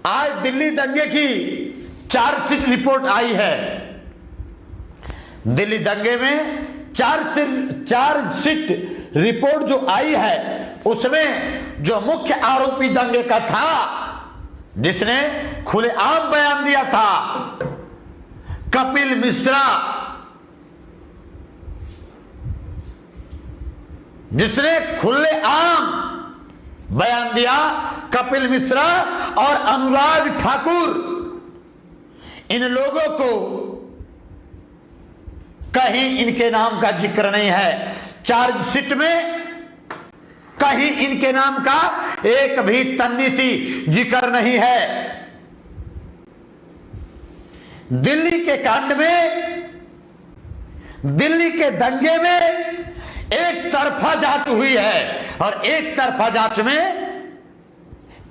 आज दिल्ली दंगे की चार्जशीट रिपोर्ट आई है। दिल्ली दंगे में चार्जशीट रिपोर्ट जो आई है उसमें जो मुख्य आरोपी दंगे का था, जिसने खुलेआम बयान दिया था, कपिल मिश्रा, जिसने खुलेआम बयान दिया, कपिल मिश्रा और अनुराग ठाकुर, इन लोगों को कहीं इनके नाम का जिक्र नहीं है। चार्जशीट में कहीं इनके नाम का एक भी तन्नीति जिक्र नहीं है। दिल्ली के कांड में, दिल्ली के दंगे में एक तरफा जांच हुई है और एक तरफा जांच में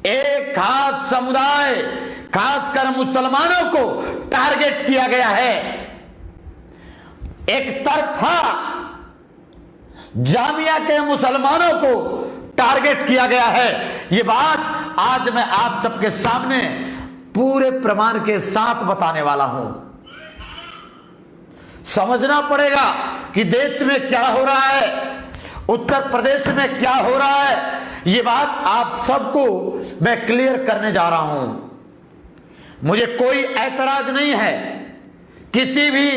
एक खास समुदाय, खासकर मुसलमानों को टारगेट किया गया है। एक तरफा जामिया के मुसलमानों को टारगेट किया गया है। यह बात आज मैं आप सबके सामने पूरे प्रमाण के साथ बताने वाला हूं। समझना पड़ेगा कि देश में क्या हो रहा है, उत्तर प्रदेश में क्या हो रहा है। यह बात आप सबको मैं क्लियर करने जा रहा हूं। मुझे कोई ऐतराज नहीं है किसी भी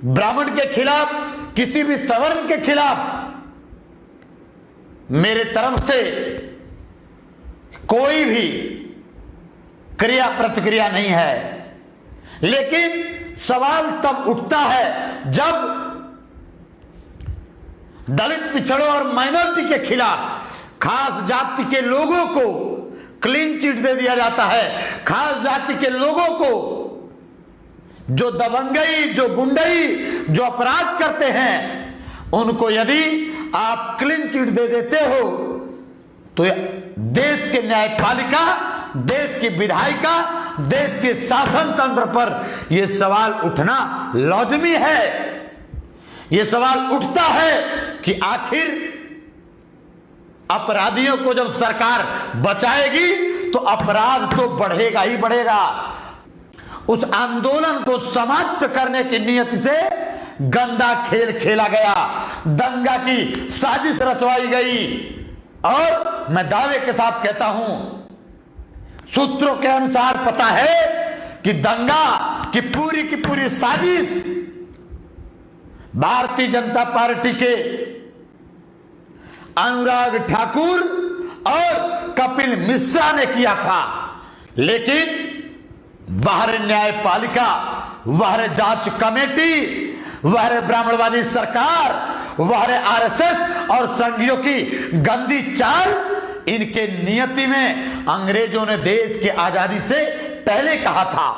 ब्राह्मण के खिलाफ, किसी भी सवर्ण के खिलाफ मेरे तरफ से कोई भी क्रिया प्रतिक्रिया नहीं है। लेकिन सवाल तब उठता है जब दलित, पिछड़ों और माइनॉरिटी के खिलाफ खास जाति के लोगों को क्लीन चिट दे दिया जाता है। खास जाति के लोगों को जो दबंगई, जो गुंडई, जो अपराध करते हैं, उनको यदि आप क्लीन चिट दे देते हो तो देश के न्यायपालिका, देश की विधायिका, देश के शासन तंत्र पर यह सवाल उठना लाजमी है। यह सवाल उठता है कि आखिर अपराधियों को जब सरकार बचाएगी तो अपराध तो बढ़ेगा ही बढ़ेगा। उस आंदोलन को समाप्त करने की नियत से गंदा खेल खेला गया, दंगा की साजिश रचवाई गई। और मैं दावे के साथ कहता हूं, सूत्रों के अनुसार पता है कि दंगा की पूरी साजिश भारतीय जनता पार्टी के अनुराग ठाकुर और कपिल मिश्रा ने किया था। लेकिन वह न्यायपालिका, वह जांच कमेटी, वह ब्राह्मणवादी सरकार, वह आरएसएस और संघियों की गंदी चाल, इनके नियति में अंग्रेजों ने देश की आजादी से पहले कहा था।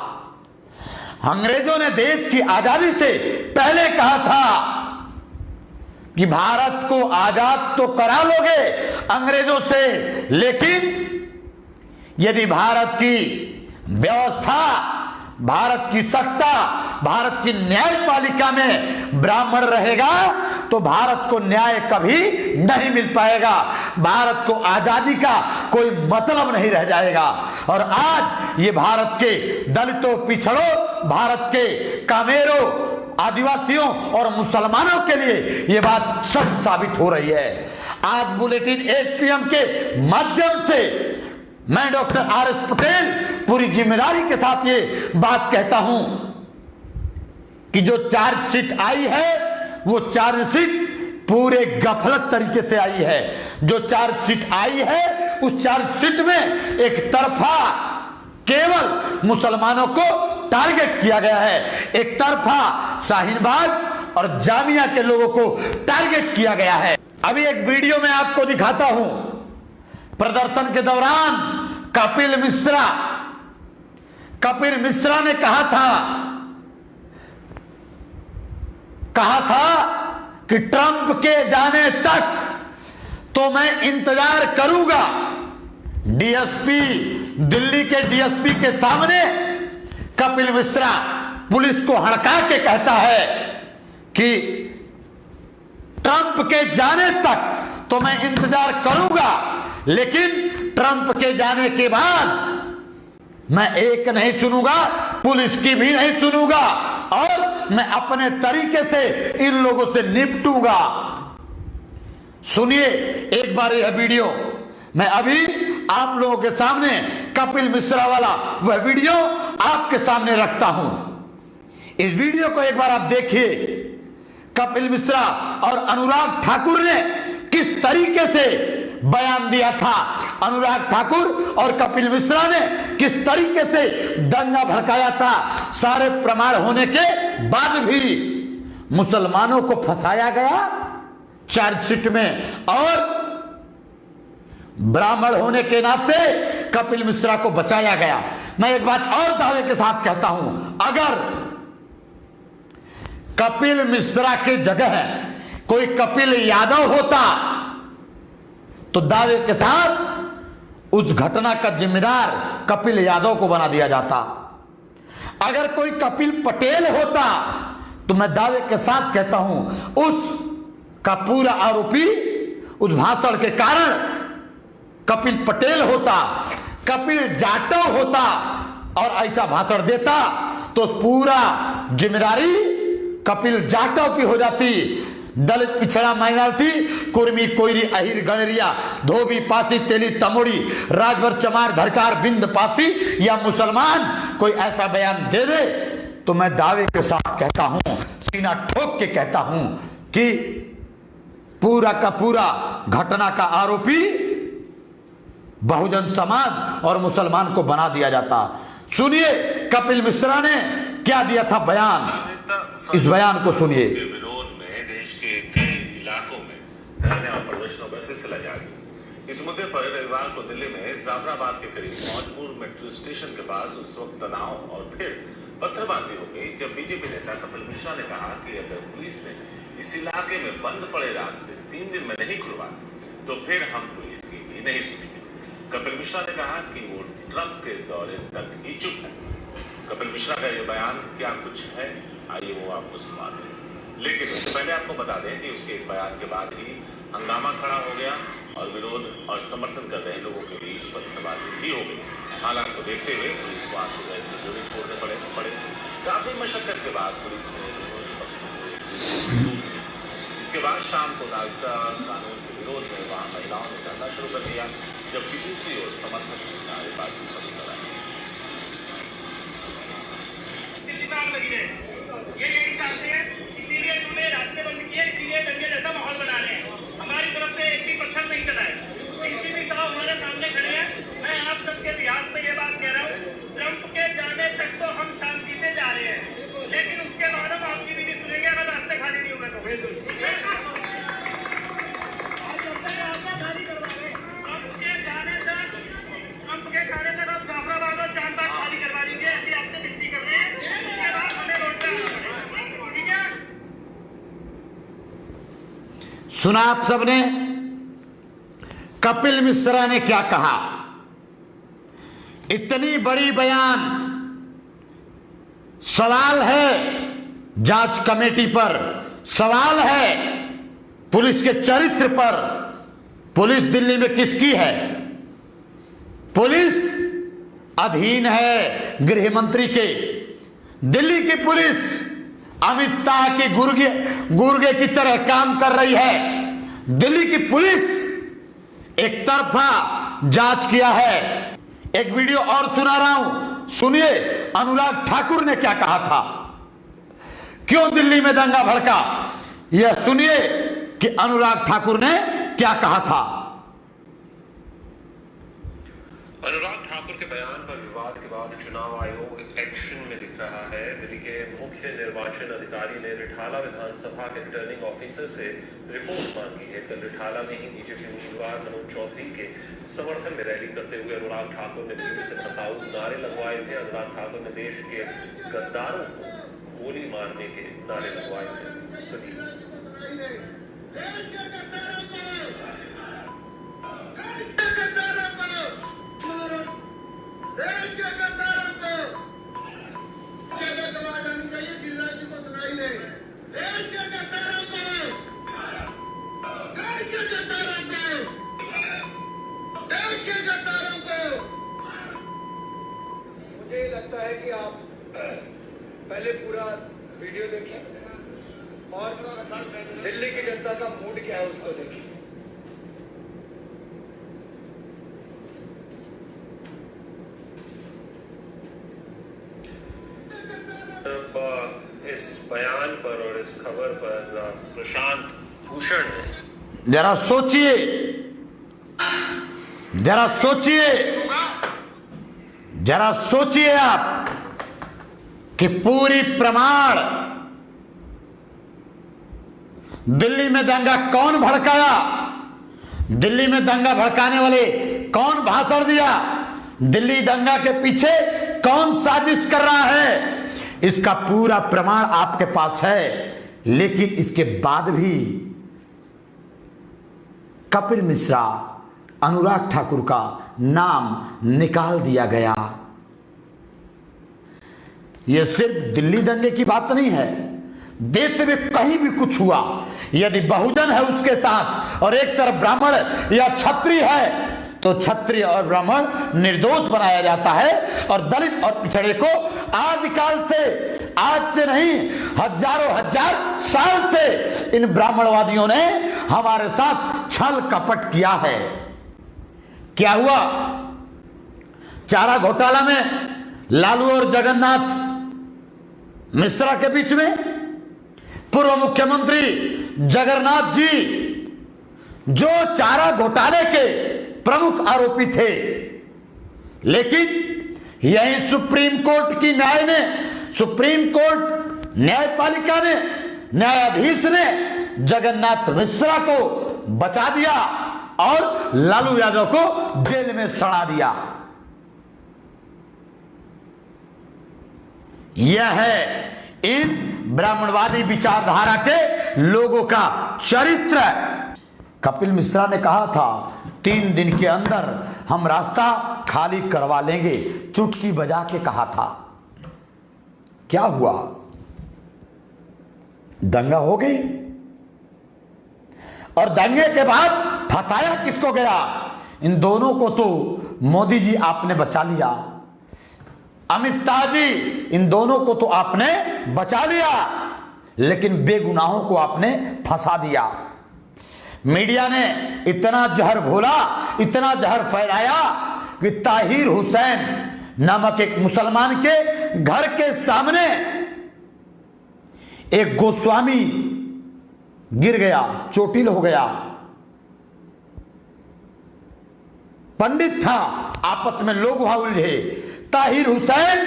अंग्रेजों ने देश की आजादी से पहले कहा था कि भारत को आजाद तो करा लोगे अंग्रेजों से, लेकिन यदि भारत की व्यवस्था, भारत की सत्ता, भारत की न्यायपालिका में ब्राह्मण रहेगा तो भारत को न्याय कभी नहीं मिल पाएगा, भारत को आजादी का कोई मतलब नहीं रह जाएगा। और आज ये भारत के दलितों, पिछड़ों, भारत के कामेरों, आदिवासियों और मुसलमानों के लिए यह बात सच साबित हो रही है। आज बुलेटिन 8 PM के माध्यम से मैं डॉक्टर RS पटेल पूरी जिम्मेदारी के साथ ये बात कहता हूं कि जो चार्जशीट आई है वो चार्जशीट पूरे गफलत तरीके से आई है। जो चार्जशीट आई है उस चार्जशीट में एक तरफा केवल मुसलमानों को टारगेट किया गया है, एक तरफा शाहीन बाग और जामिया के लोगों को टारगेट किया गया है। अभी एक वीडियो में आपको दिखाता हूं। प्रदर्शन के दौरान कपिल मिश्रा ने कहा था कि ट्रंप के जाने तक तो मैं इंतजार करूंगा। डीएसपी, दिल्ली के डीएसपी के सामने कपिल मिश्रा पुलिस को हड़का के कहता है कि ट्रंप के जाने तक तो मैं इंतजार करूंगा, लेकिन ट्रंप के जाने के बाद मैं एक नहीं सुनूंगा, पुलिस की भी नहीं सुनूंगा, और मैं अपने तरीके से इन लोगों से निपटूंगा। सुनिए एक बार यह वीडियो मैं अभी आप लोगों के सामने कपिल मिश्रा वाला वह वीडियो आपके सामने रखता हूं। इस वीडियो को एक बार आप देखिए। कपिल मिश्रा और अनुराग ठाकुर ने किस तरीके से बयान दिया था, अनुराग ठाकुर और कपिल मिश्रा ने किस तरीके से दंगा भड़काया था। सारे प्रमाण होने के बाद भी मुसलमानों को फंसाया गया चार्जशीट में, और ब्राह्मण होने के नाते कपिल मिश्रा को बचाया गया। मैं एक बात और दावे के साथ कहता हूं, अगर कपिल मिश्रा की जगह कोई कपिल यादव होता तो दावे के साथ उस घटना का जिम्मेदार कपिल यादव को बना दिया जाता। अगर कोई कपिल पटेल होता तो मैं दावे के साथ कहता हूं उस का पूरा आरोपी उस भाषण के कारण कपिल पटेल होता, कपिल जाटव होता और ऐसा भाषण देता तो पूरा जिम्मेदारी कपिल जाटव की हो जाती। दलित पिछड़ा माइनॉरिटी कुर्मी कोयरी अहिर गणरिया धोबी पासी तेली तमोड़ी राजभर चमार धरकार बिंद पासी या मुसलमान कोई ऐसा बयान दे दे तो मैं दावे के साथ कहता हूं, सीना ठोक के कहता हूं कि पूरा का पूरा घटना का आरोपी बहुजन समाज और मुसलमान को बना दिया जाता। सुनिए कपिल मिश्रा ने क्या दिया था बयान, इस बयान को सुनिए। विरोध में देश के कई इलाकों में धरने और प्रदर्शनों का सिलसिला जारी। इस मुद्दे पर रविवार को दिल्ली में जाफराबाद के करीब मौजपुर मेट्रो स्टेशन के पास उस वक्त तनाव और फिर पत्थरबाजी हो गई जब बीजेपी नेता कपिल मिश्रा ने कहा कि अगर पुलिस ने इस इलाके में बंद पड़े रास्ते 3 दिन में नहीं खुलवाए तो फिर हम पुलिस की भी नहीं सुनेंगे। कपिल मिश्रा ने कहा कि वो ट्रंप के दौरे तक ही चुप है। कपिल मिश्रा का यह बयान क्या कुछ है, आइए वो आपको सुनाते हैं। लेकिन उससे पहले आपको बता दें कि उसके इस बयान के बाद ही हंगामा खड़ा हो गया और विरोध और समर्थन कर रहे लोगों के बीच पत्थरबाजी भी हो गई। हालात को देखते हुए पुलिस को आज सुबह से गोली छोड़ने पड़े। काफी मशक्कत के बाद पुलिस ने दोनों पक्षों को इसके बाद शाम को नागरिकता कानून के विरोध में वहां महिलाओं ने धरना शुरू कर दिया, जबकि दूसरी ओर समर्थन नारेबाजी बंद कराई। ये यही चाहते हैं, इसीलिए उन्होंने रास्ते बंद किए, इसीलिए दंगे जैसा माहौल बना रहे हैं। हमारी तरफ से एक भी पत्थर नहीं चलाए। सीसीबी साहब हमारे सामने खड़े हैं। मैं आप सबके बिहार में ये बात कह रहा हूँ, ट्रंप के जाने तक तो हम शांति से जा रहे हैं, लेकिन उसके बाद हम आपकी भी नहीं सुनेंगे अगर रास्ते खाली नहीं होंगे तो। सुना आप सबने कपिल मिश्रा ने क्या कहा। इतनी बड़ी बयान, सवाल है जांच कमेटी पर, सवाल है पुलिस के चरित्र पर। पुलिस दिल्ली में किसकी है? पुलिस अधीन है गृह मंत्री के। दिल्ली की पुलिस अमित शाह के गुर्गे की तरह काम कर रही है। दिल्ली की पुलिस एक तरफा जांच किया है। एक वीडियो और सुना रहा हूं, सुनिए अनुराग ठाकुर ने क्या कहा था, क्यों दिल्ली में दंगा भड़का। यह सुनिए कि अनुराग ठाकुर ने क्या कहा था। अनुराग ठाकुर के बयान पर विवाद के बाद चुनाव आयोग एक्शन में दिख रहा है। दिल्ली के मुख्य निर्वाचन अधिकारी ने रिठाला विधानसभा के रिटर्निंग ऑफिसर से रिपोर्ट मांगी है। कल रिठाला में ही बीजेपी उम्मीदवार मनोज चौधरी के समर्थन में रैली करते हुए अनुराग ठाकुर ने भीड़ से भड़काऊ नारे लगवाए थे। अनुराग ठाकुर ने देश के गद्दारों को गोली मारने के नारे लगवाए थे। सुनिए। देखें और दिल्ली की जनता का मूड क्या है उसको देखें। अब इस बयान पर और इस खबर पर प्रशांत भूषण ने जरा सोचिए, जरा सोचिए, जरा सोचिए आप कि पूरी प्रमाण दिल्ली में दंगा कौन भड़काया, दिल्ली में दंगा भड़काने वाले कौन भाषण दिया, दिल्ली दंगा के पीछे कौन साजिश कर रहा है, इसका पूरा प्रमाण आपके पास है। लेकिन इसके बाद भी कपिल मिश्रा, अनुराग ठाकुर का नाम निकाल दिया गया। यह सिर्फ दिल्ली दंगे की बात नहीं है, देश में कहीं भी कुछ हुआ, यदि बहुजन है उसके साथ और एक तरफ ब्राह्मण या क्षत्रिय है तो क्षत्रिय और ब्राह्मण निर्दोष बनाया जाता है और दलित और पिछड़े को आदिकाल से, आज से नहीं हजारों हजार साल से इन ब्राह्मणवादियों ने हमारे साथ छल कपट किया है। क्या हुआ? चारा घोटाला में लालू और जगन्नाथ मिश्रा के बीच में पूर्व मुख्यमंत्री जगन्नाथ जी जो चारा घोटाले के प्रमुख आरोपी थे, लेकिन यही सुप्रीम कोर्ट की न्याय ने, सुप्रीम कोर्ट न्यायपालिका ने, न्यायाधीश ने जगन्नाथ मिश्रा को बचा दिया और लालू यादव को जेल में सड़ा दिया। यह है इन ब्राह्मणवादी विचारधारा के लोगों का चरित्र। कपिल मिश्रा ने कहा था 3 दिन के अंदर हम रास्ता खाली करवा लेंगे, चुटकी बजा के कहा था। क्या हुआ? दंगा हो गई और दंगे के बाद फसाया किसको गया? इन दोनों को तो मोदी जी आपने बचा लिया, अमित शाह जी इन दोनों को तो आपने बचा लिया, लेकिन बेगुनाहों को आपने फंसा दिया। मीडिया ने इतना जहर घोला, इतना जहर फैलाया कि ताहिर हुसैन नामक एक मुसलमान के घर के सामने एक गोस्वामी गिर गया, चोटिल हो गया। पंडित था, आपस में लोग वहां उलझे। ताहिर हुसैन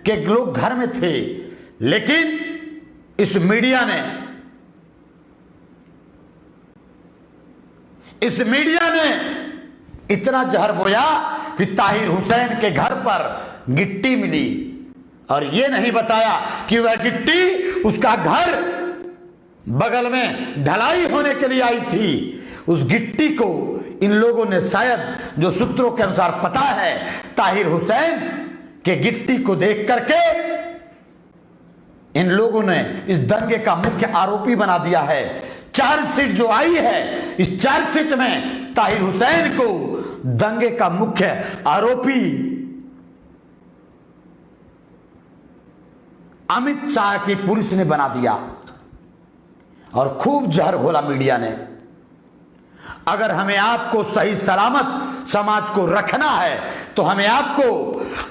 के लोग घर में थे, लेकिन इस मीडिया ने इतना जहर बोया कि ताहिर हुसैन के घर पर गिट्टी मिली और यह नहीं बताया कि वह गिट्टी उसका घर बगल में ढलाई होने के लिए आई थी। उस गिट्टी को इन लोगों ने शायद, जो सूत्रों के अनुसार पता है, ताहिर हुसैन के गिट्टी को देख करके इन लोगों ने इस दंगे का मुख्य आरोपी बना दिया है। चार्जशीट जो आई है, इस चार्जशीट में ताहिर हुसैन को दंगे का मुख्य आरोपी अमित शाह की पुलिस ने बना दिया और खूब जहर घोला मीडिया ने। अगर हमें आपको सही सलामत समाज को रखना है तो हमें आपको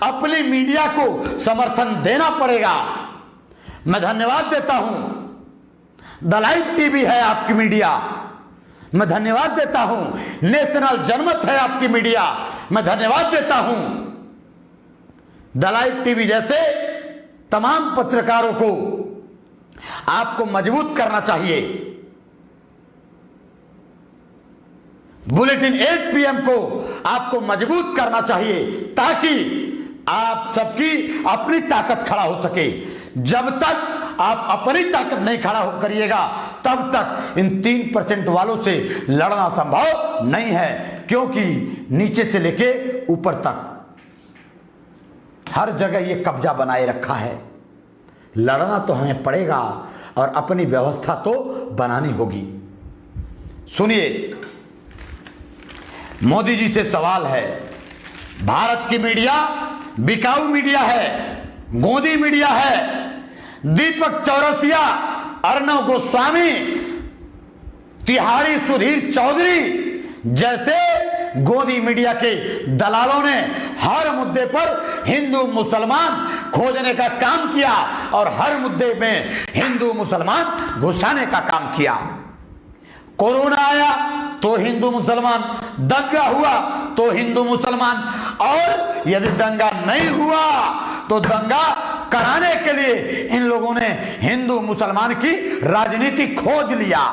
अपनी मीडिया को समर्थन देना पड़ेगा। मैं धन्यवाद देता हूं, द लाइव टीवी है आपकी मीडिया, मैं धन्यवाद देता हूं, नेशनल जनमत है आपकी मीडिया, मैं धन्यवाद देता हूं। द लाइव टीवी जैसे तमाम पत्रकारों को आपको मजबूत करना चाहिए। बुलेटिन 8 PM को आपको मजबूत करना चाहिए ताकि आप सबकी अपनी ताकत खड़ा हो सके। जब तक आप अपनी ताकत नहीं खड़ा हो करिएगा तब तक इन 3% वालों से लड़ना संभव नहीं है, क्योंकि नीचे से लेके ऊपर तक हर जगह ये कब्जा बनाए रखा है। लड़ना तो हमें पड़ेगा और अपनी व्यवस्था तो बनानी होगी। सुनिए, मोदी जी से सवाल है, भारत की मीडिया बिकाऊ मीडिया है, गोदी मीडिया है। दीपक चौरसिया, अर्णव गोस्वामी, तिहारी सुधीर चौधरी जैसे गोदी मीडिया के दलालों ने हर मुद्दे पर हिंदू मुसलमान खोजने का काम किया और हर मुद्दे में हिंदू मुसलमान घुसाने का काम किया। कोरोना आया तो हिंदू मुसलमान, दंगा हुआ तो हिंदू मुसलमान, और यदि दंगा नहीं हुआ तो दंगा कराने के लिए इन लोगों ने हिंदू मुसलमान की राजनीति खोज लिया।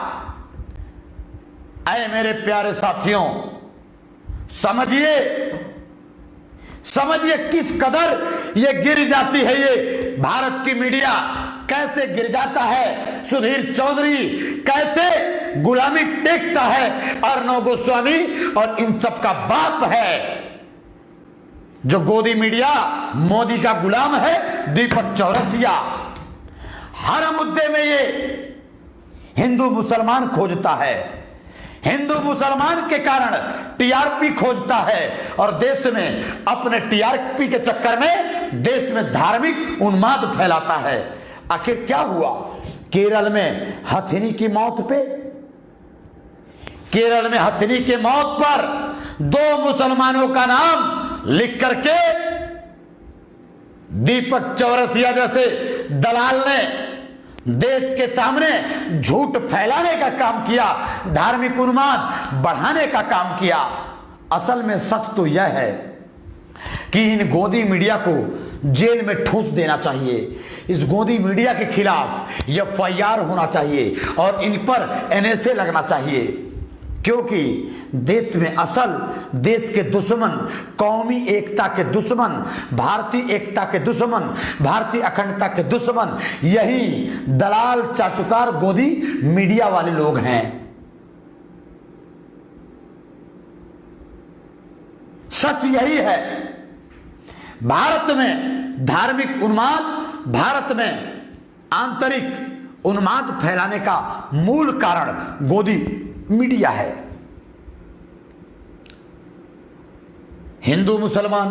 ऐ मेरे प्यारे साथियों, समझिए समझिए किस कदर ये गिर जाती है, ये भारत की मीडिया कैसे गिर जाता है। सुधीर चौधरी कैसे गुलामी टेकता है, अर्णव गोस्वामी और इन सब का बाप है जो गोदी मीडिया मोदी का गुलाम है, दीपक चौरसिया। हर मुद्दे में ये हिंदू मुसलमान खोजता है, हिंदू मुसलमान के कारण टीआरपी खोजता है और देश में अपने टीआरपी के चक्कर में देश में धार्मिक उन्माद फैलाता है। आखिर क्या हुआ केरल में हथिनी की मौत पे? केरल में हथिनी की मौत पर 2 मुसलमानों का नाम लिख करके दीपक चौरसिया जैसे दलाल ने देश के सामने झूठ फैलाने का काम किया, धार्मिक उन्माद बढ़ाने का काम किया। असल में सच तो यह है कि इन गोदी मीडिया को जेल में ठूस देना चाहिए। इस गोदी मीडिया के खिलाफ एफआईआर होना चाहिए और इन पर एनएसए लगना चाहिए, क्योंकि देश में असल देश के दुश्मन, कौमी एकता के दुश्मन, भारतीय एकता के दुश्मन, भारतीय अखंडता के दुश्मन यही दलाल चाटुकार गोदी मीडिया वाले लोग हैं। सच यही है। भारत में धार्मिक उन्माद, भारत में आंतरिक उन्माद फैलाने का मूल कारण गोदी मीडिया है। हिंदू मुसलमान,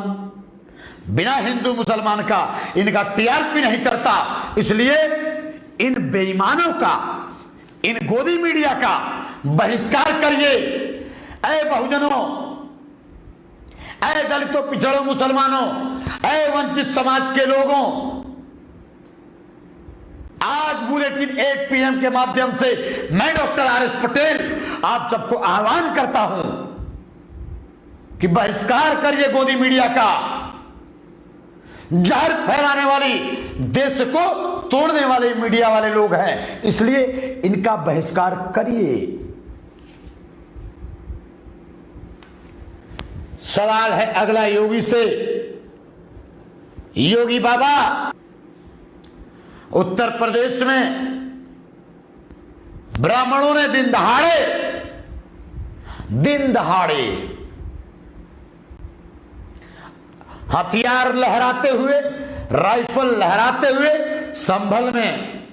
बिना हिंदू मुसलमान का इनका टीआरपी नहीं चलता, इसलिए इन बेईमानों का, इन गोदी मीडिया का बहिष्कार करिए। ऐ बहुजनों, ऐ दलितों, पिछड़ों, मुसलमानों, ऐ वंचित समाज के लोगों, आज बुलेटिन 8 PM के माध्यम से मैं डॉक्टर RS पटेल आप सबको आह्वान करता हूं कि बहिष्कार करिए गोदी मीडिया का। जहर फैलाने वाली, देश को तोड़ने वाले मीडिया वाले लोग हैं, इसलिए इनका बहिष्कार करिए। सवाल है अगला योगी से। योगी बाबा, उत्तर प्रदेश में ब्राह्मणों ने दिन दहाड़े हथियार लहराते हुए, राइफल लहराते हुए संभल में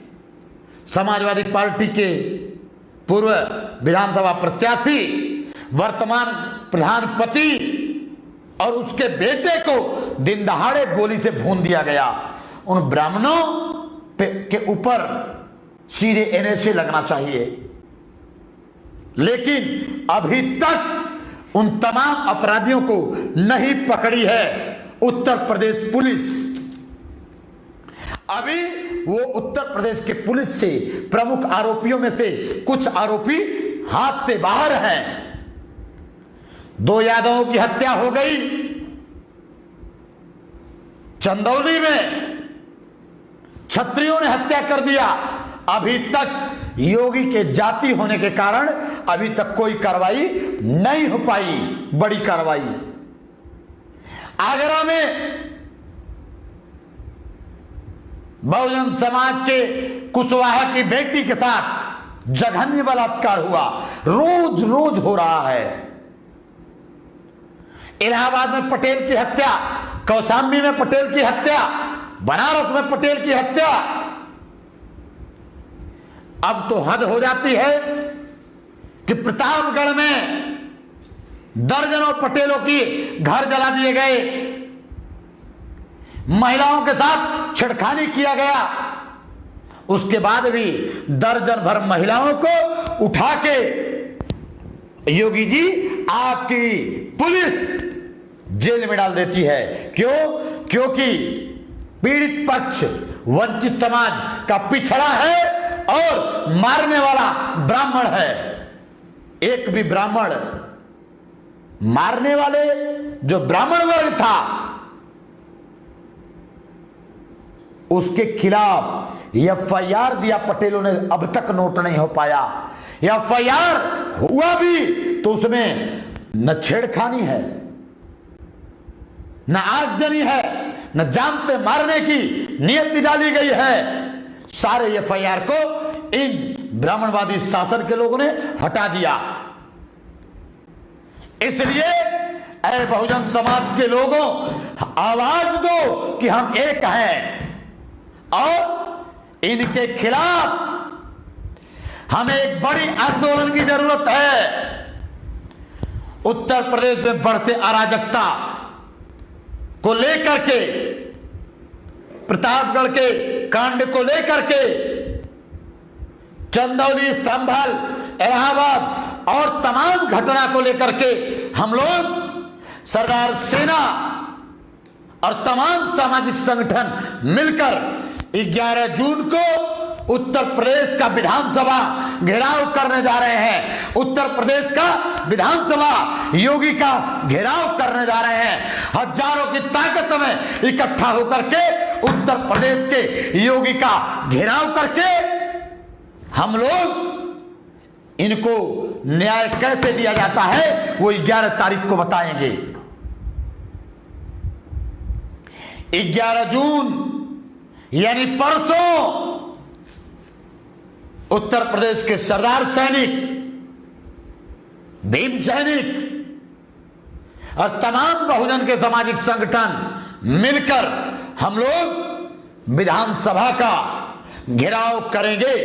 समाजवादी पार्टी के पूर्व विधानसभा प्रत्याशी, वर्तमान प्रधानपति और उसके बेटे को दिन दहाड़े गोली से भून दिया गया। उन ब्राह्मणों के ऊपर सीधे एनएसए लगना चाहिए, लेकिन अभी तक उन तमाम अपराधियों को नहीं पकड़ी है उत्तर प्रदेश पुलिस। अभी वो उत्तर प्रदेश के पुलिस से प्रमुख आरोपियों में से कुछ आरोपी हाथ से बाहर हैं। 2 यादवों की हत्या हो गई, चंदौली में छत्रियों ने हत्या कर दिया। अभी तक योगी के जाति होने के कारण अभी तक कोई कार्रवाई नहीं हो पाई, बड़ी कार्रवाई। आगरा में बहुजन समाज के कुशवाहा की बेटी के साथ जघन्य बलात्कार हुआ, रोज रोज हो रहा है। इलाहाबाद में पटेल की हत्या, कौशाम्बी में पटेल की हत्या, बनारस में पटेल की हत्या। अब तो हद हो जाती है कि प्रतापगढ़ में दर्जनों पटेलों की घर जला दिए गए, महिलाओं के साथ छेड़खानी किया गया, उसके बाद भी दर्जन भर महिलाओं को उठा के योगी जी आपकी पुलिस जेल में डाल देती है। क्यों? क्योंकि पीड़ित पक्ष वंचित समाज का पिछड़ा है और मारने वाला ब्राह्मण है। एक भी ब्राह्मण, मारने वाले जो ब्राह्मण वर्ग था उसके खिलाफ एफआईआर दिया पटेलों ने, अब तक नोट नहीं हो पाया। एफआईआर हुआ भी तो उसमें न छेड़खानी है, न आगजनी है, न जानते मारने की नियति डाली गई है। सारे एफआईआर को इन ब्राह्मणवादी शासन के लोगों ने हटा दिया। इसलिए ऐ बहुजन समाज के लोगों, आवाज दो कि हम एक हैं और इनके खिलाफ हमें एक बड़ी आंदोलन की जरूरत है। उत्तर प्रदेश में बढ़ते अराजकता को लेकर के, प्रतापगढ़ के कांड को लेकर के, चंदौली, संभल, इलाहाबाद और तमाम घटना को लेकर के हम लोग सरदार सेना और तमाम सामाजिक संगठन मिलकर 11 जून को उत्तर प्रदेश का विधानसभा घेराव करने जा रहे हैं। उत्तर प्रदेश का विधानसभा योगी का घेराव करने जा रहे हैं। हजारों की ताकत में इकट्ठा होकर के उत्तर प्रदेश के योगी का घेराव करके हम लोग इनको न्याय कैसे दिया जाता है वो 11 तारीख को बताएंगे। 11 जून यानी परसों उत्तर प्रदेश के सरदार सैनिक, भीम सैनिक और तमाम बहुजन के सामाजिक संगठन मिलकर हम लोग विधानसभा का घेराव करेंगे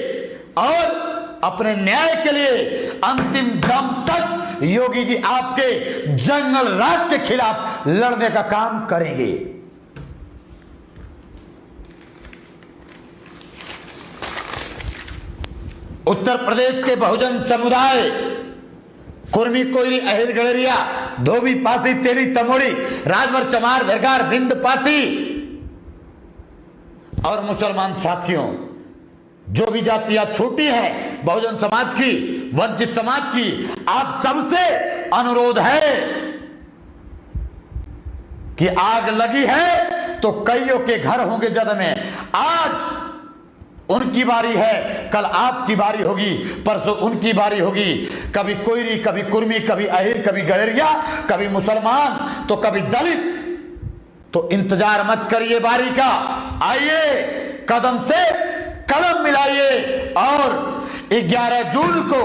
और अपने न्याय के लिए अंतिम दम तक योगी जी आपके जंगल राज के खिलाफ लड़ने का काम करेंगे। उत्तर प्रदेश के बहुजन समुदाय, कुर्मी, कोयरी, अहिर, गड़रिया, धोबी, पासी, तेली, तमोड़ी, राजभर, चमार, धरगार, बिंद, पाती और मुसलमान साथियों, जो भी जातियां छोटी हैं बहुजन समाज की, वंचित समाज की, आप सबसे अनुरोध है कि आग लगी है तो कईयों के घर होंगे जद में। आज उनकी बारी है, कल आपकी बारी होगी, परसों उनकी बारी होगी। कभी कोयरी, कभी कुर्मी, कभी अहिर, कभी गड़रिया, कभी मुसलमान तो कभी दलित। तो इंतजार मत करिए बारी का, आइए कदम से कदम मिलाइए और 11 जून को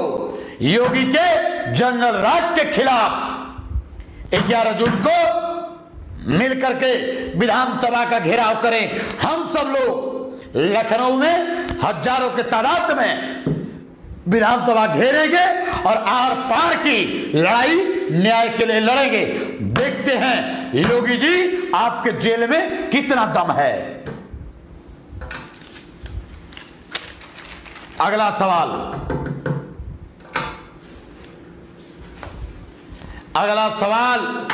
योगी के जंगल राज के खिलाफ 11 जून को मिलकर के विधानसभा का घेराव करें। हम सब लोग लखनऊ में हजारों के तादाद में विधानसभा घेरेंगे और आर पार की लड़ाई न्याय के लिए लड़ेंगे। देखते हैं योगी जी आपके जेल में कितना दम है। अगला सवाल, अगला सवाल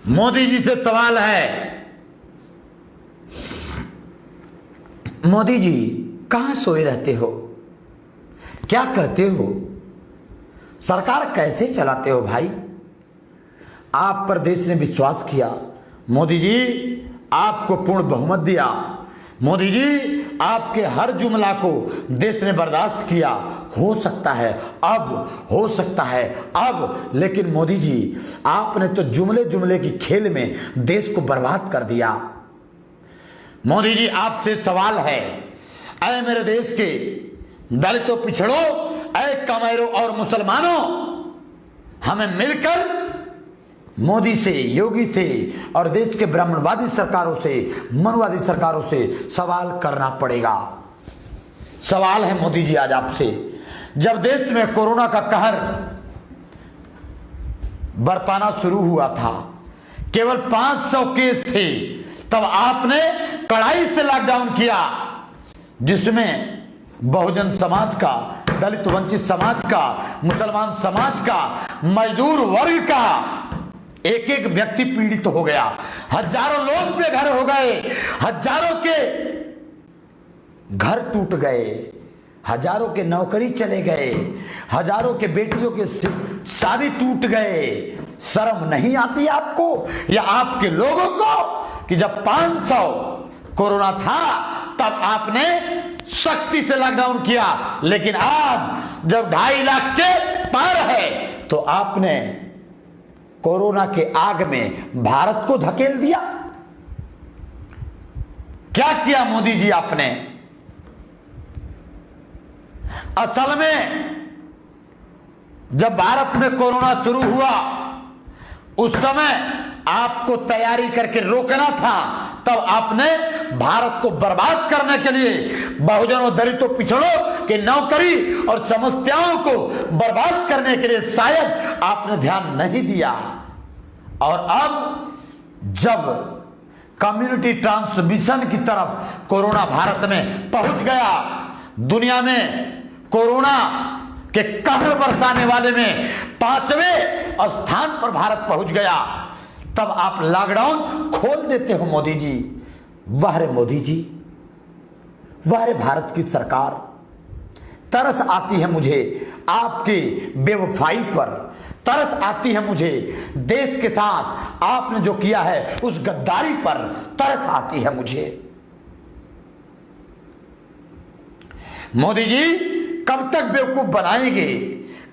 मोदी जी से सवाल है। मोदी जी कहां सोए रहते हो, क्या करते हो, सरकार कैसे चलाते हो भाई? आप पर देश ने विश्वास किया, मोदी जी आपको पूर्ण बहुमत दिया, मोदी जी आपके हर जुमला को देश ने बर्दाश्त किया। हो सकता है अब, हो सकता है अब, लेकिन मोदी जी आपने तो जुमले जुमले की खेल में देश को बर्बाद कर दिया। मोदी जी आपसे सवाल है, ऐ मेरे देश के दलितों, पिछड़ों, ऐ कमेरों और मुसलमानों, हमें मिलकर मोदी से, योगी से और देश के ब्राह्मणवादी सरकारों से, मनवादी सरकारों से सवाल करना पड़ेगा। सवाल है मोदी जी आज आपसे, जब देश में कोरोना का कहर बरपाना शुरू हुआ था, केवल 500 केस थे, तब आपने कड़ाई से लॉकडाउन किया, जिसमें बहुजन समाज का, दलित वंचित समाज का, मुसलमान समाज का, मजदूर वर्ग का एक एक व्यक्ति पीड़ित हो गया। हजारों लोग बेघर हो गए, हजारों के घर टूट गए, हजारों के नौकरी चले गए, हजारों के बेटियों के शादी टूट गए। शर्म नहीं आती आपको या आपके लोगों को कि जब 500 कोरोना था तब आपने सख्ती से लॉकडाउन किया, लेकिन आज जब 2.5 लाख के पार है तो आपने कोरोना के आग में भारत को धकेल दिया। क्या किया मोदी जी आपने? असल में जब भारत में कोरोना शुरू हुआ उस समय आपको तैयारी करके रोकना था, तब आपने भारत को बर्बाद करने के लिए बहुजनों, दलितों, पिछड़ों के नौकरी और समस्याओं को बर्बाद करने के लिए शायद आपने ध्यान नहीं दिया। और अब जब कम्युनिटी ट्रांसमिशन की तरफ कोरोना भारत में पहुंच गया, दुनिया में कोरोना के कहर बरसाने वाले में 5वें स्थान पर भारत पहुंच गया, तब आप लॉकडाउन खोल देते हो मोदी जी। वाह रे मोदी जी, वाह रे भारत की सरकार। तरस आती है मुझे आपकी बेवफाई पर, तरस आती है मुझे देश के साथ आपने जो किया है उस गद्दारी पर तरस आती है मुझे। मोदी जी कब तक बेवकूफ बनाएंगे,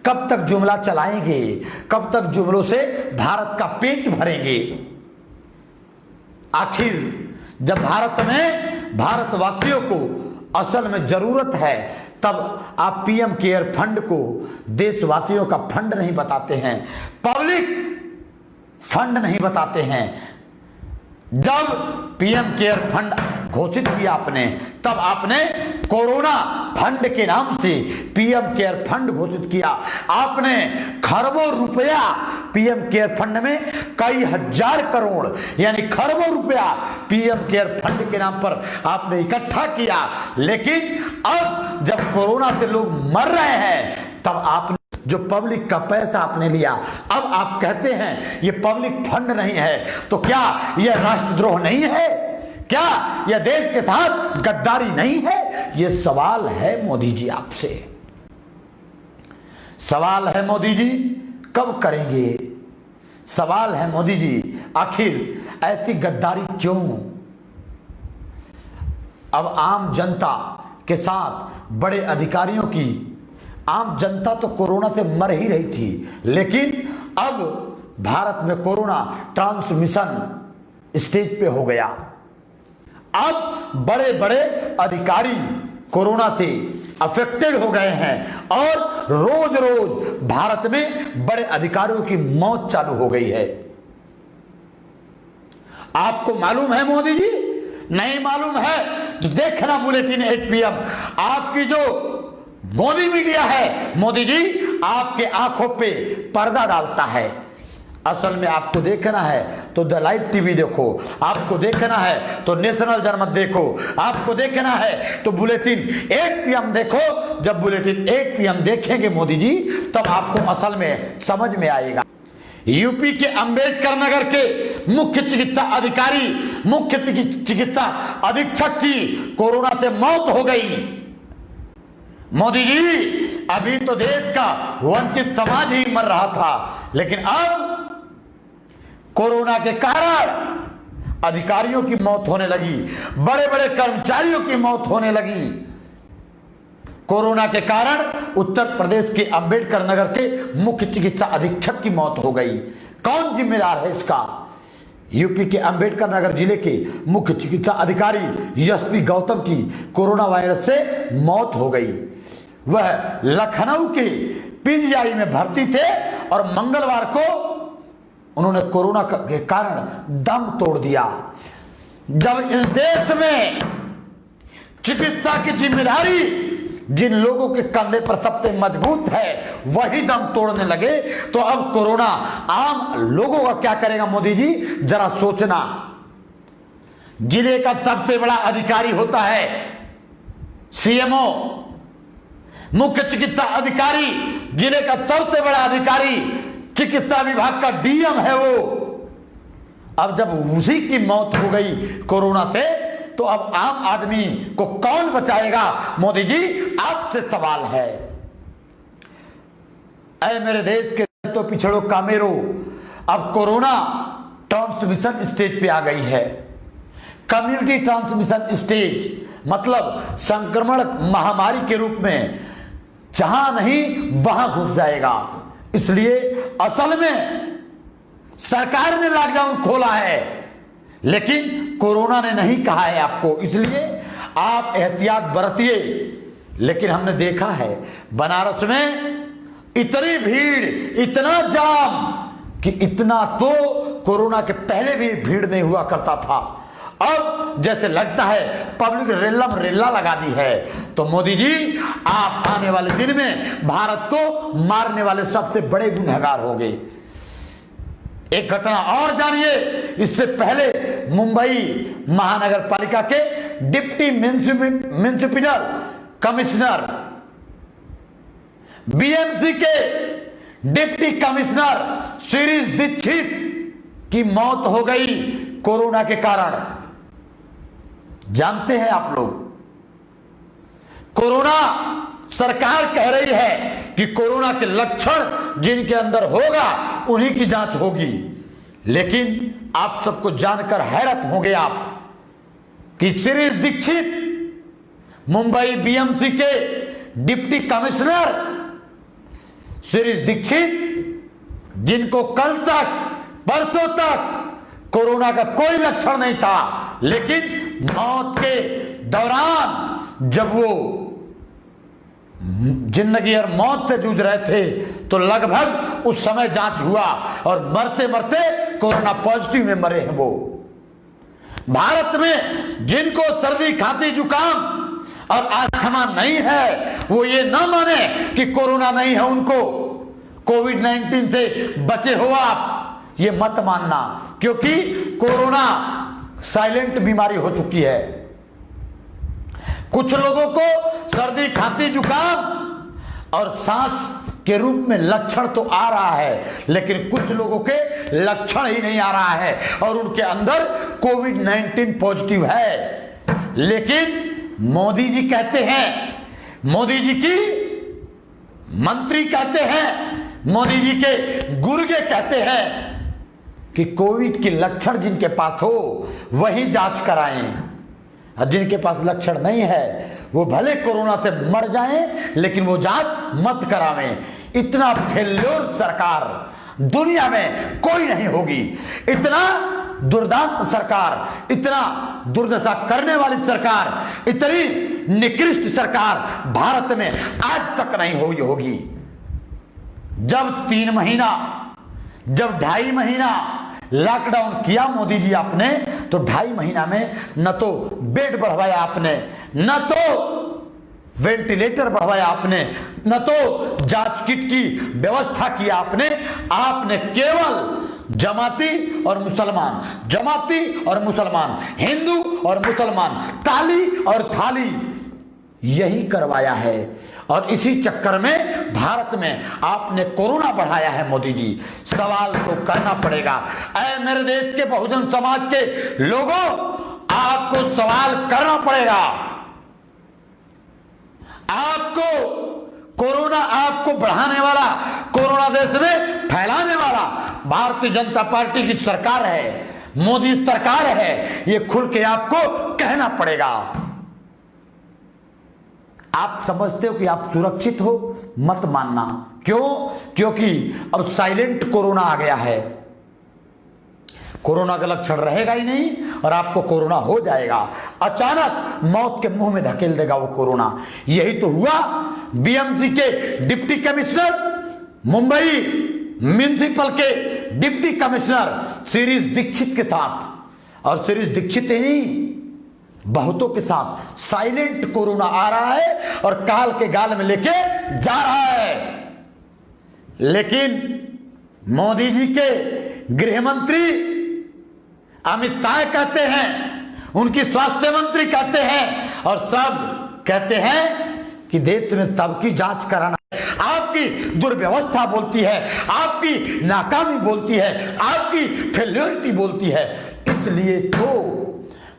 कब तक जुमला चलाएंगे, कब तक जुमलों से भारत का पेट भरेंगे? आखिर जब भारत में भारतवासियों को असल में जरूरत है तब आप पीएम केयर फंड को देशवासियों का फंड नहीं बताते हैं, पब्लिक फंड नहीं बताते हैं। जब पीएम केयर फंड घोषित किया आपने, तब आपने कोरोना फंड के नाम से पीएम केयर फंड घोषित किया। आपने खरबों रुपया पीएम केयर फंड में, कई हजार करोड़ यानी खरबों रुपया पीएम केयर फंड के नाम पर आपने इकट्ठा किया। लेकिन अब जब कोरोना से लोग मर रहे हैं तब आपने जो पब्लिक का पैसा आपने लिया, अब आप कहते हैं ये पब्लिक फंड नहीं है। तो क्या यह राष्ट्रद्रोह नहीं है? क्या यह देश के साथ गद्दारी नहीं है? यह सवाल है मोदी जी आपसे, सवाल है मोदी जी कब करेंगे? सवाल है मोदी जी आखिर ऐसी गद्दारी क्यों? अब आम जनता के साथ बड़े अधिकारियों की, आम जनता तो कोरोना से मर ही रही थी, लेकिन अब भारत में कोरोना ट्रांसमिशन स्टेज पे हो गया। अब बड़े बड़े अधिकारी कोरोना से अफेक्टेड हो गए हैं और रोज रोज भारत में बड़े अधिकारियों की मौत चालू हो गई है। आपको मालूम है मोदी जी? नहीं मालूम है तो देखना बुलेटिन 8 PM। आपकी जो मोदी मीडिया है, मोदी जी आपके आंखों पे पर्दा डालता है। असल में आपको देखना है तो द लाइव टीवी देखो, आपको देखना है तो नेशनल जनमत देखो, आपको देखना है तो बुलेटिन 8 PM देखो। जब बुलेटिन 8 PM देखेंगे मोदी जी तब आपको असल में समझ में आएगा। यूपी के अंबेडकर नगर के मुख्य चिकित्सा अधिकारी, मुख्य चिकित्सा अधीक्षक की कोरोना से मौत हो गई। मोदी जी अभी तो देश का वंचित समाज ही मर रहा था, लेकिन अब कोरोना के कारण अधिकारियों की मौत होने लगी, बड़े बड़े कर्मचारियों की मौत होने लगी। कोरोना के कारण उत्तर प्रदेश के अंबेडकर नगर के मुख्य चिकित्सा अधीक्षक की मौत हो गई। कौन जिम्मेदार है इसका? यूपी के अंबेडकर नगर जिले के मुख्य चिकित्सा अधिकारी एसपी गौतम की कोरोना वायरस से मौत हो गई। वह लखनऊ के पीजीआई में भर्ती थे और मंगलवार को उन्होंने कोरोना के कारण दम तोड़ दिया। जब इस देश में चिकित्सा की जिम्मेदारी जिन लोगों के कंधे पर सबसे मजबूत है वही दम तोड़ने लगे, तो अब कोरोना आम लोगों का क्या करेगा मोदी जी? जरा सोचना। जिले का सबसे बड़ा अधिकारी होता है सीएमओ, मुख्य चिकित्सा अधिकारी जिले का सबसे बड़ा अधिकारी, चिकित्सा विभाग का डीएम है वो। अब जब उसी की मौत हो गई कोरोना से, तो अब आम आदमी को कौन बचाएगा? मोदी जी, आपसे सवाल है। ऐ मेरे देश के तो पिछड़ो कामेरो, अब कोरोना ट्रांसमिशन स्टेज पे आ गई है। कम्युनिटी ट्रांसमिशन स्टेज मतलब संक्रमण महामारी के रूप में जहां नहीं वहां घुस जाएगा। इसलिए असल में सरकार ने लॉकडाउन खोला है, लेकिन कोरोना ने नहीं कहा है आपको, इसलिए आप एहतियात बरतिए। लेकिन हमने देखा है बनारस में इतनी भीड़, इतना जाम कि इतना तो कोरोना के पहले भी भीड़ नहीं हुआ करता था। अब जैसे लगता है पब्लिक रेल्ला लगा दी है। तो मोदी जी, आप आने वाले दिन में भारत को मारने वाले सबसे बड़े गुनहगार होंगे। एक घटना और जानिए, इससे पहले मुंबई महानगर पालिका के डिप्टी म्युनिसिपल कमिश्नर, बीएमसी के डिप्टी कमिश्नर शिरीष दीक्षित की मौत हो गई कोरोना के कारण। जानते हैं आप लोग, कोरोना सरकार कह रही है कि कोरोना के लक्षण जिनके अंदर होगा उन्हीं की जांच होगी। लेकिन आप सबको जानकर हैरत होंगे आप कि शिरीष दीक्षित मुंबई बीएमसी के डिप्टी कमिश्नर शिरीष दीक्षित, जिनको कल तक, परसों तक कोरोना का कोई लक्षण नहीं था, लेकिन मौत के दौरान जब वो जिंदगी और मौत से जूझ रहे थे, तो लगभग उस समय जांच हुआ और मरते मरते कोरोना पॉजिटिव में मरे हैं वो। भारत में जिनको सर्दी, खांसी, जुकाम और अस्थमा नहीं है, वो ये ना माने कि कोरोना नहीं है उनको, कोविड-19 से बचे हो आप, ये मत मानना, क्योंकि कोरोना साइलेंट बीमारी हो चुकी है। कुछ लोगों को सर्दी, खांसी, जुकाम और सांस के रूप में लक्षण तो आ रहा है, लेकिन कुछ लोगों के लक्षण ही नहीं आ रहा है और उनके अंदर कोविड-19 पॉजिटिव है। लेकिन मोदी जी कहते हैं, मोदी जी की मंत्री कहते हैं, मोदी जी के गुर्गे कहते हैं कि कोविड के लक्षण जिनके पास हो वही जांच कराएं, और जिनके पास लक्षण नहीं है वो भले कोरोना से मर जाएं, लेकिन वो जांच मत करावें। इतना फेल्योर सरकार दुनिया में कोई नहीं होगी। इतना दुर्दांत सरकार, इतना दुर्दशा करने वाली सरकार, इतनी निकृष्ट सरकार भारत में आज तक नहीं हुई होगी। जब 3 महीना, जब 2.5 महीना लॉकडाउन किया मोदी जी आपने, तो 2.5 महीना में न तो बेड बढ़वाया आपने, न तो वेंटिलेटर बढ़वाया आपने, न तो जांच किट की व्यवस्था की आपने। आपने केवल जमाती और मुसलमान, जमाती और मुसलमान, हिंदू और मुसलमान, ताली और थाली, यही करवाया है। और इसी चक्कर में भारत में आपने कोरोना बढ़ाया है मोदी जी। सवाल तो करना पड़ेगा। ऐ मेरे देश के बहुजन समाज के लोगों, आपको सवाल करना पड़ेगा। आपको कोरोना, आपको बढ़ाने वाला, कोरोना देश में फैलाने वाला भारतीय जनता पार्टी की सरकार है, मोदी सरकार है। ये खुल के आपको कहना पड़ेगा। आप समझते हो कि आप सुरक्षित हो, मत मानना। क्यों? क्योंकि अब साइलेंट कोरोना आ गया है। कोरोना का लक्षण रहेगा ही नहीं और आपको कोरोना हो जाएगा। अचानक मौत के मुंह में धकेल देगा वो कोरोना। यही तो हुआ बीएमसी के डिप्टी कमिश्नर, मुंबई म्युनिसिपल के डिप्टी कमिश्नर शिरीष दीक्षित के साथ। और शिरीष दीक्षित ही नहीं, बहुतों के साथ साइलेंट कोरोना आ रहा है और काल के गाल में लेके जा रहा है। लेकिन मोदी जी के गृह मंत्री अमित शाह कहते हैं उनकी स्वास्थ्य मंत्री कहते हैं और सब कहते हैं कि देश में तब की जांच कराना। आपकी दुर्व्यवस्था बोलती है, आपकी नाकामी बोलती है, आपकी फेल्योरिटी बोलती है। इसलिए तो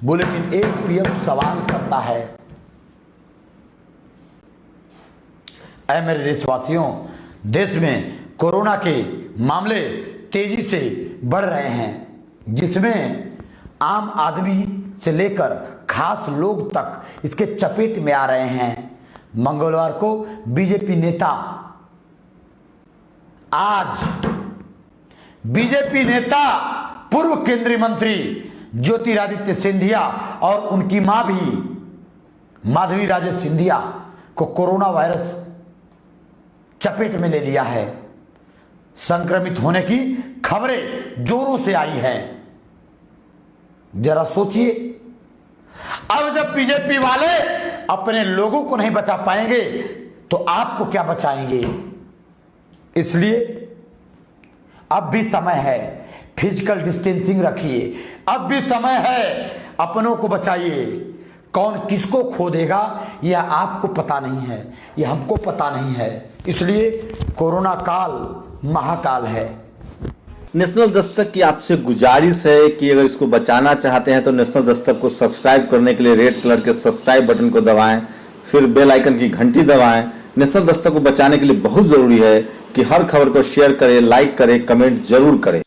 बुलेटिन 1 PM सवाल करता है, ऐ मेरे देशवासियों, देश में कोरोना के मामले तेजी से बढ़ रहे हैं, जिसमें आम आदमी से लेकर खास लोग तक इसके चपेट में आ रहे हैं। मंगलवार को बीजेपी नेता पूर्व केंद्रीय मंत्री ज्योतिरादित्य सिंधिया और उनकी मां भी माधवी राजे सिंधिया को कोरोना वायरस चपेट में ले लिया है। संक्रमित होने की खबरें जोरों से आई हैं। जरा सोचिए, अब जब बीजेपी वाले अपने लोगों को नहीं बचा पाएंगे तो आपको क्या बचाएंगे। इसलिए अब भी समय है, फिजिकल डिस्टेंसिंग रखिए। अब भी समय है, अपनों को बचाइए। कौन किसको खो देगा यह आपको पता नहीं है, यह हमको पता नहीं है। इसलिए कोरोना काल महाकाल है। नेशनल दस्तक की आपसे गुजारिश है कि अगर इसको बचाना चाहते हैं तो नेशनल दस्तक को सब्सक्राइब करने के लिए रेड कलर के सब्सक्राइब बटन को दबाएं, फिर बेल आइकन की घंटी दबाएं। नेशनल दस्तक को बचाने के लिए बहुत जरूरी है कि हर खबर को शेयर करें, लाइक करें, कमेंट जरूर करें।